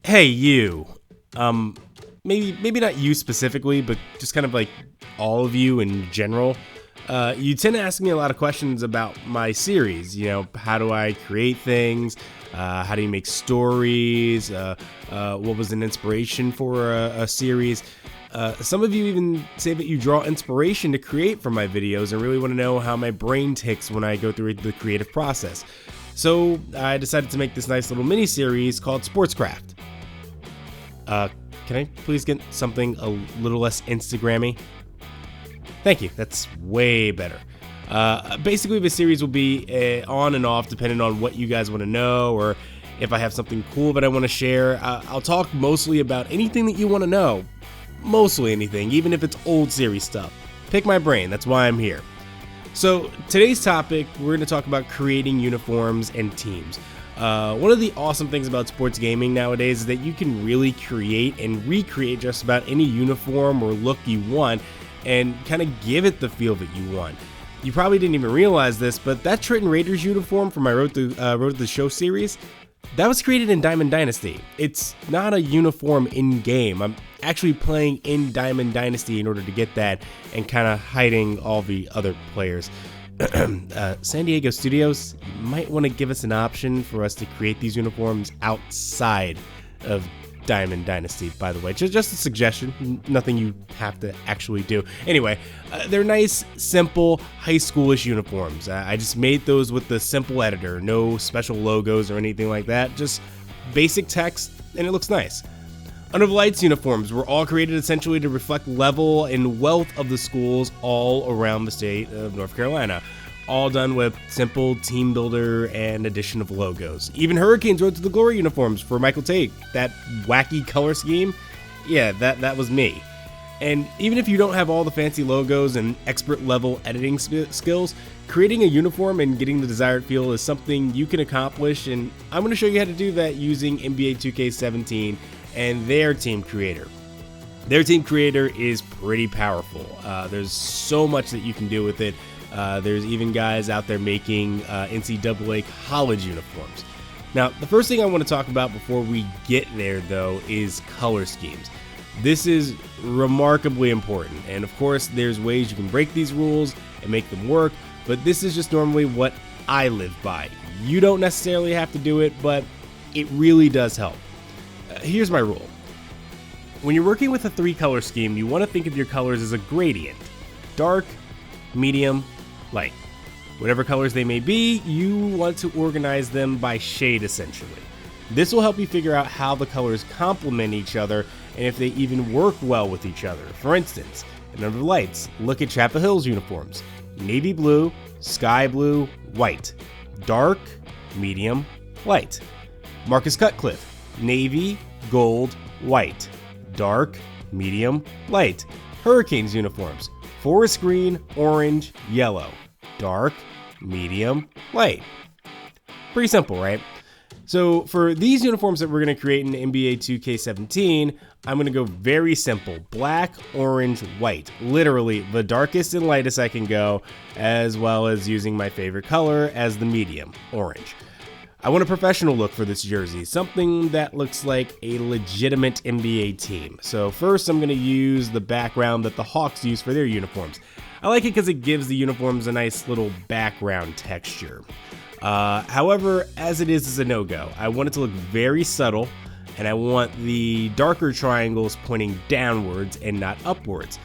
Hey, you. Maybe not you specifically, but just kind of like all of you in general. You tend to ask me a lot of questions about my series. You know, how do I create things? How do you make stories? What was an inspiration for a series? Some of you even say that you draw inspiration to create from my videos and really want to know how my brain ticks when I go through the creative process. So I decided to make this nice little mini series called SportsCraft. Can I please get something a little less Instagrammy? Thank you, that's way better. Basically, the series will be on and off depending on what you guys want to know, or if I have something cool that I want to share. I'll talk mostly about anything that you want to know. Mostly anything, even if it's old series stuff. Pick my brain, that's why I'm here. So today's topic, we're going to talk about creating uniforms and teams. One of the awesome things about sports gaming nowadays is that you can really create and recreate just about any uniform or look you want and kind of give it the feel that you want. You probably didn't even realize this, but that Trenton Raiders uniform from my Road to the Show series, that was created in Diamond Dynasty. It's not a uniform in-game. I'm actually playing in Diamond Dynasty in order to get that and kind of hiding all the other players. San Diego Studios, you might want to give us an option for us to create these uniforms outside of Diamond Dynasty, by the way. Just a suggestion, nothing you have to actually do. Anyway, they're nice, simple, high schoolish uniforms. I just made those with the simple editor, no special logos or anything like that, just basic text, and it looks nice. Under the Lights uniforms were all created essentially to reflect level and wealth of the schools all around the state of North Carolina. All done with simple team builder and addition of logos. Even Hurricanes Road to the Glory uniforms for Michael Tate. That wacky color scheme, yeah, that was me. And even if you don't have all the fancy logos and expert level editing skills, creating a uniform and getting the desired feel is something you can accomplish, and I'm going to show you how to do that using NBA 2K17 and their team creator. Their team creator is pretty powerful. There's so much that you can do with it. There's even guys out there making NCAA college uniforms. Now, the first thing I want to talk about before we get there, though, is color schemes. This is remarkably important, and of course, there's ways you can break these rules and make them work, but this is just normally what I live by. You don't necessarily have to do it, but it really does help. Here's my rule. When you're working with a 3-color scheme, you want to think of your colors as a gradient. Dark, medium, light. Whatever colors they may be, you want to organize them by shade essentially. This will help you figure out how the colors complement each other and if they even work well with each other. For instance, in Under the Lights, look at Chapel Hill's uniforms. Navy blue, sky blue, white. Dark, medium, light. Marcus Cutcliffe, navy, gold, white. Dark, medium, light. Hurricanes uniforms. Forest green, orange, yellow. Dark, medium, light. Pretty simple, right? So for these uniforms that we're going to create in NBA 2K17, I'm going to go very simple. Black, orange, white. Literally the darkest and lightest I can go, as well as using my favorite color as the medium, orange. I want a professional look for this jersey, something that looks like a legitimate NBA team. So first I'm going to use the background that the Hawks use for their uniforms. I like it because it gives the uniforms a nice little background texture. However, as it is a no-go. I want it to look very subtle, and I want the darker triangles pointing downwards and not upwards.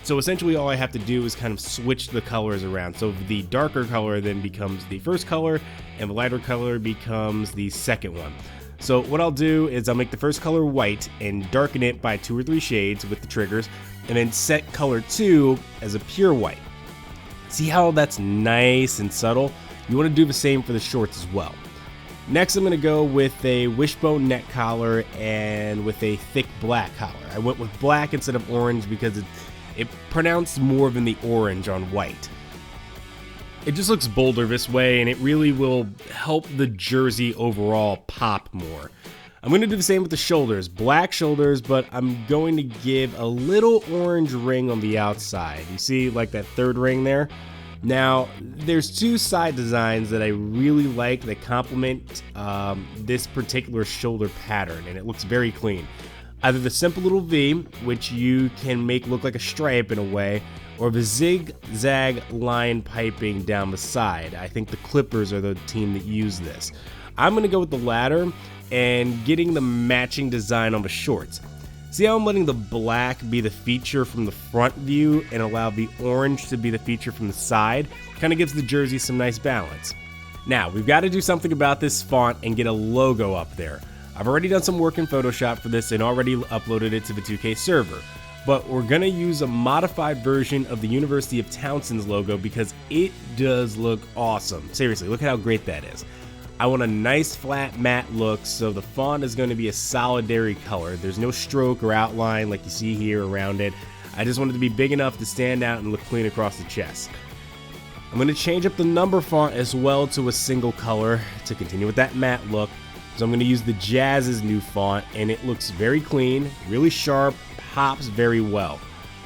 So essentially all I have to do is kind of switch the colors around. So the darker color then becomes the first color, and the lighter color becomes the second one. So what I'll do is I'll make the first color white and darken it by 2 or 3 shades with the triggers, and then set color 2 as a pure white. See how that's nice and subtle? You want to do the same for the shorts as well. Next, I'm going to go with a wishbone neck collar and with a thick black collar. I went with black instead of orange because it pronounced more than the orange on white. It just looks bolder this way, and it really will help the jersey overall pop more. I'm going to do the same with the shoulders. Black shoulders, but I'm going to give a little orange ring on the outside. You see, like that third ring there? Now, there's two side designs that I really like that complement this particular shoulder pattern, and it looks very clean. Either the simple little V, which you can make look like a stripe in a way, or the zigzag line piping down the side. I think the Clippers are the team that use this. I'm going to go with the latter and getting the matching design on the shorts. See how I'm letting the black be the feature from the front view and allow the orange to be the feature from the side? Kind of gives the jersey some nice balance. Now, we've got to do something about this font and get a logo up there. I've already done some work in Photoshop for this and already uploaded it to the 2K server. But we're going to use a modified version of the University of Townsend's logo because it does look awesome. Seriously, look at how great that is. I want a nice flat matte look, so the font is going to be a solidary color. There's no stroke or outline like you see here around it. I just want it to be big enough to stand out and look clean across the chest. I'm going to change up the number font as well to a single color to continue with that matte look. So I'm going to use the Jazz's new font, and it looks very clean, really sharp, pops very well.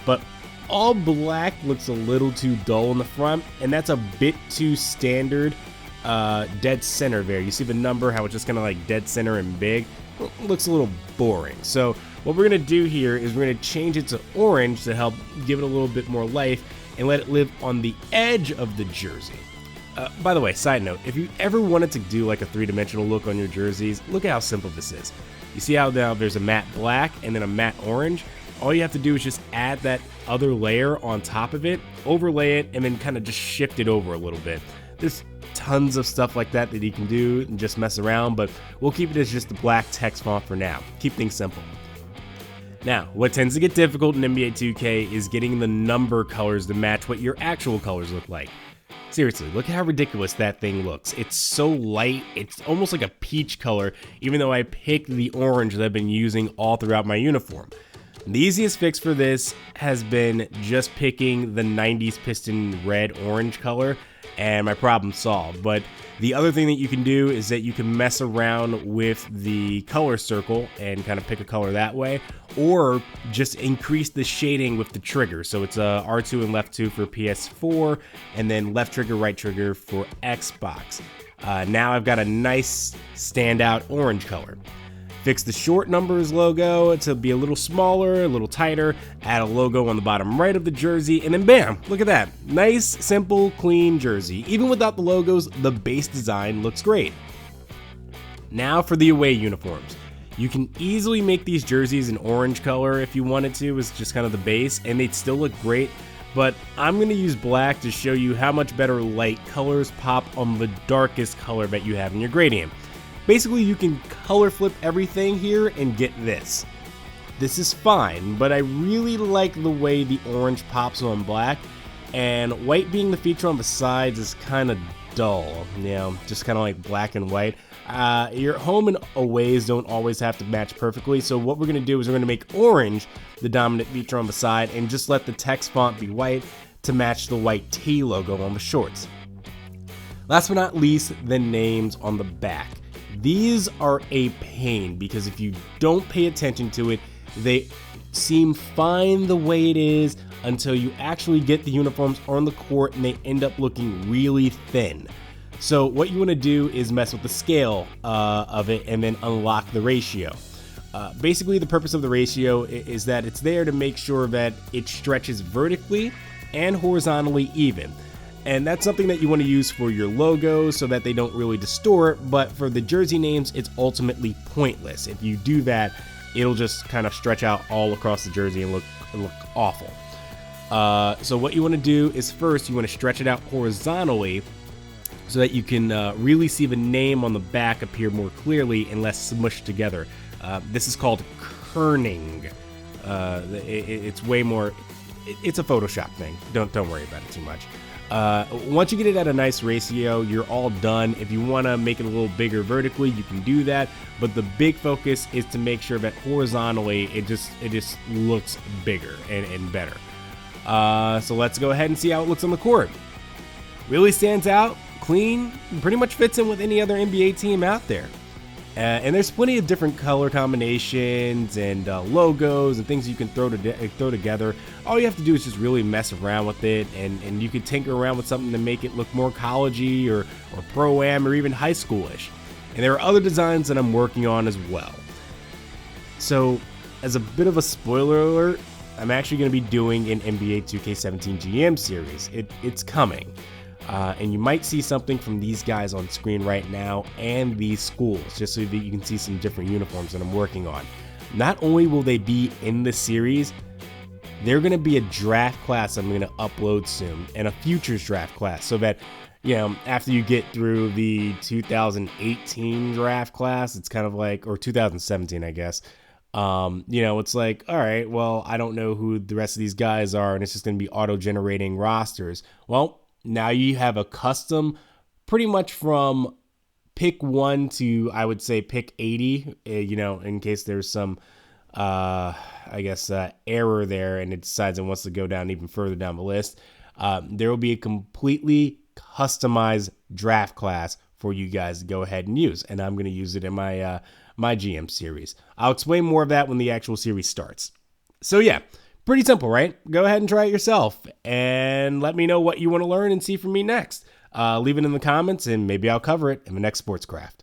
But all black looks a little too dull in the front, and that's a bit too standard. Dead center there. You see the number, how it's just kind of like dead center and big? It looks a little boring. So what we're going to do here is we're going to change it to orange to help give it a little bit more life and let it live on the edge of the jersey. By the way, side note, if you ever wanted to do like a three-dimensional look on your jerseys, look at how simple this is. You see how now there's a matte black and then a matte orange? All you have to do is just add that other layer on top of it, overlay it, and then kind of just shift it over a little bit. There's tons of stuff like that you can do and just mess around, but we'll keep it as just the black text font for now. Keep things simple. Now, what tends to get difficult in NBA 2K is getting the number colors to match what your actual colors look like. Seriously, look at how ridiculous that thing looks. It's so light, it's almost like a peach color, even though I picked the orange that I've been using all throughout my uniform. The easiest fix for this has been just picking the 90s Piston red-orange color, and my problem solved. But the other thing that you can do is that you can mess around with the color circle and kind of pick a color that way, or just increase the shading with the trigger. So it's a R2 and left 2 for PS4, and then left trigger, right trigger for Xbox. Now I've got a nice standout orange color. Fix the short numbers logo to be a little smaller, a little tighter, add a logo on the bottom right of the jersey, and then bam, look at that. Nice, simple, clean jersey. Even without the logos, the base design looks great. Now for the away uniforms. You can easily make these jerseys an orange color if you wanted to, as just kind of the base, and they'd still look great, but I'm going to use black to show you how much better light colors pop on the darkest color that you have in your gradient. Basically, you can color flip everything here and get this. This is fine, but I really like the way the orange pops on black, and white being the feature on the sides is kind of dull, you know, just kind of like black and white. Your home and aways don't always have to match perfectly, so what we're going to do is we're going to make orange the dominant feature on the side and just let the text font be white to match the white T logo on the shorts. Last but not least, the names on the back. These are a pain because if you don't pay attention to it, they seem fine the way it is until you actually get the uniforms on the court and they end up looking really thin. So what you want to do is mess with the scale of it and then unlock the ratio. Basically, the purpose of the ratio is that it's there to make sure that it stretches vertically and horizontally even. And that's something that you want to use for your logos so that they don't really distort, but for the jersey names, it's ultimately pointless. If you do that, it'll just kind of stretch out all across the jersey and look awful. So what you want to do is first, you want to stretch it out horizontally so that you can really see the name on the back appear more clearly and less smushed together. This is called kerning. It's way more, it's a Photoshop thing. Don't worry about it too much. Once you get it at a nice ratio, you're all done. If you want to make it a little bigger vertically, you can do that. But the big focus is to make sure that horizontally, it just looks bigger and better. So let's go ahead and see how it looks on the court. Really stands out, clean, pretty much fits in with any other NBA team out there. And there's plenty of different color combinations and logos and things you can throw together. All you have to do is just really mess around with it, and you can tinker around with something to make it look more college-y or pro-am or even high schoolish. And there are other designs that I'm working on as well. So, as a bit of a spoiler alert, I'm actually going to be doing an NBA 2K17 GM series. It's coming. And you might see something from these guys on screen right now and these schools, just so that you can see some different uniforms that I'm working on. Not only will they be in the series, they're going to be a draft class I'm going to upload soon, and a futures draft class, so that, you know, after you get through the 2018 draft class, it's kind of like, or 2017, I guess, you know, it's like, all right, well, I don't know who the rest of these guys are, and it's just going to be auto-generating rosters. Well, now you have a custom, pretty much from pick 1 to, I would say, pick 80, you know, in case there's some, error there and it decides it wants to go down even further down the list. There will be a completely customized draft class for you guys to go ahead and use, and I'm going to use it in my my GM series. I'll explain more of that when the actual series starts. So yeah, pretty simple, right? Go ahead and try it yourself and let me know what you want to learn and see from me next. Leave it in the comments and maybe I'll cover it in the next SportsCraft.